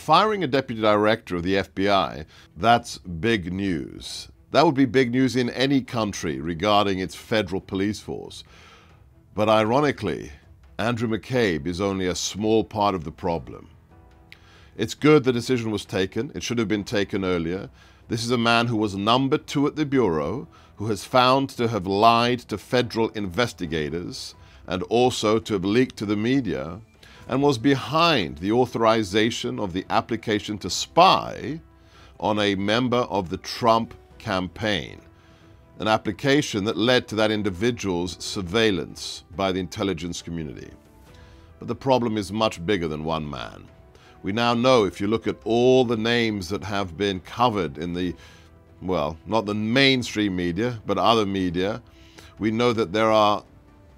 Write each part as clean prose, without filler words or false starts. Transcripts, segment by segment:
firing a deputy director of the FBI, that's big news. That would be big news in any country regarding its federal police force. But ironically, Andrew McCabe is only a small part of the problem. It's good the decision was taken. It should have been taken earlier. This is a man who was number 2 at the Bureau, who has found to have lied to federal investigators and also to have leaked to the media, and was behind the authorization of the application to spy on a member of the Trump campaign, an application that led to that individual's surveillance by the intelligence community. But the problem is much bigger than one man. We now know, if you look at all the names that have been covered in the, well, not the mainstream media, but other media, we know that there are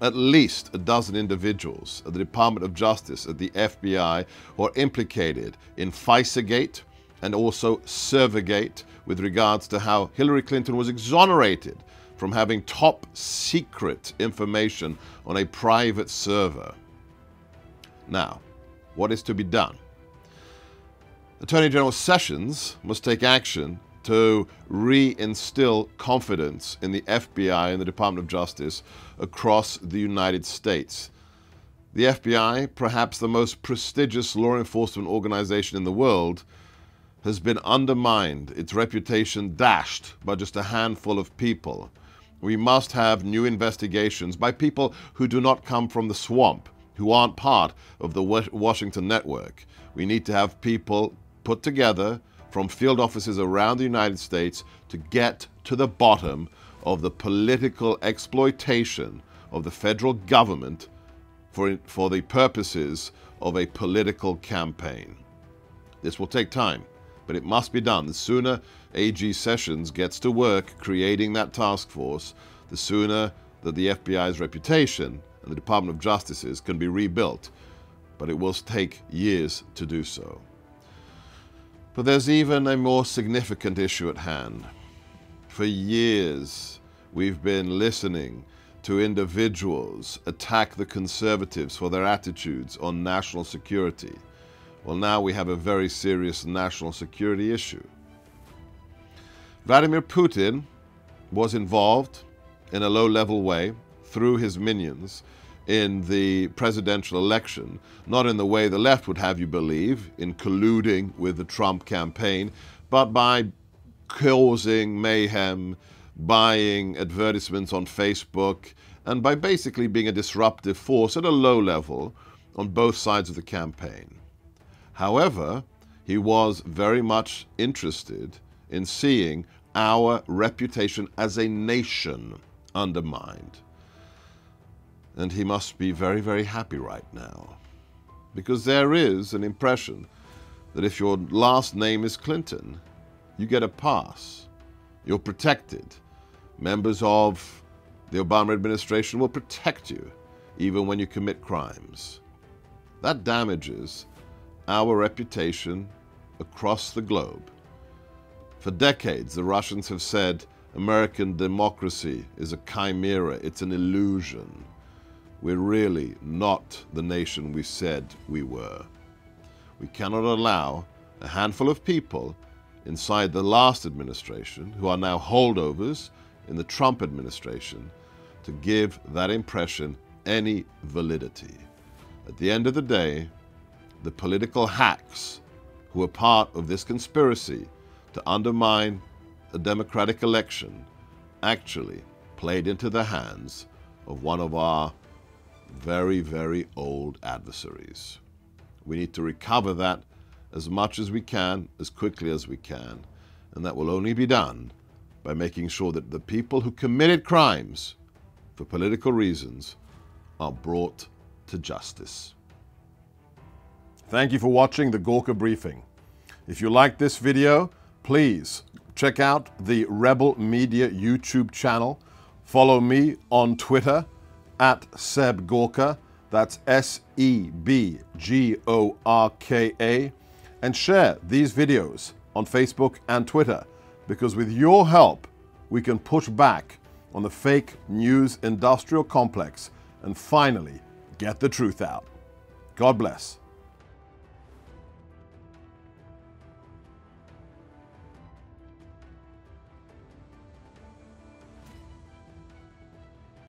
at least a dozen individuals at the Department of Justice, at the FBI, who are implicated in FISA-gate and also Servergate with regards to how Hillary Clinton was exonerated from having top secret information on a private server. Now, what is to be done? Attorney General Sessions must take action to reinstill confidence in the FBI and the Department of Justice across the United States. The FBI, perhaps the most prestigious law enforcement organization in the world, has been undermined, its reputation dashed by just a handful of people. We must have new investigations by people who do not come from the swamp, who aren't part of the Washington network. We need to have people put together from field offices around the United States to get to the bottom of the political exploitation of the federal government for the purposes of a political campaign. This will take time, but it must be done. The sooner AG Sessions gets to work creating that task force, the sooner that the FBI's reputation and the Department of Justice's can be rebuilt. But it will take years to do so. But there's even a more significant issue at hand. For years, we've been listening to individuals attack the conservatives for their attitudes on national security. Well, now we have a very serious national security issue. Vladimir Putin was involved in a low-level way through his minions in the presidential election, not in the way the left would have you believe, in colluding with the Trump campaign, but by causing mayhem, buying advertisements on Facebook, and by basically being a disruptive force at a low level on both sides of the campaign. However, he was very much interested in seeing our reputation as a nation undermined. And he must be very, very happy right now, because there is an impression that if your last name is Clinton, you get a pass. You're protected. Members of the Obama administration will protect you, even when you commit crimes. That damages our reputation across the globe. For decades, the Russians have said American democracy is a chimera, it's an illusion. We're really not the nation we said we were. We cannot allow a handful of people inside the last administration, who are now holdovers in the Trump administration, to give that impression any validity. At the end of the day, the political hacks who are part of this conspiracy to undermine a democratic election actually played into the hands of one of our very, very old adversaries. We need to recover that as much as we can, as quickly as we can, and that will only be done by making sure that the people who committed crimes for political reasons are brought to justice. Thank you for watching the Gorka Briefing. If you like this video, please check out the Rebel Media YouTube channel. Follow me on Twitter at Seb Gorka, that's S-E-B-G-O-R-K-A, and share these videos on Facebook and Twitter, because with your help, we can push back on the fake news industrial complex and finally get the truth out. God bless.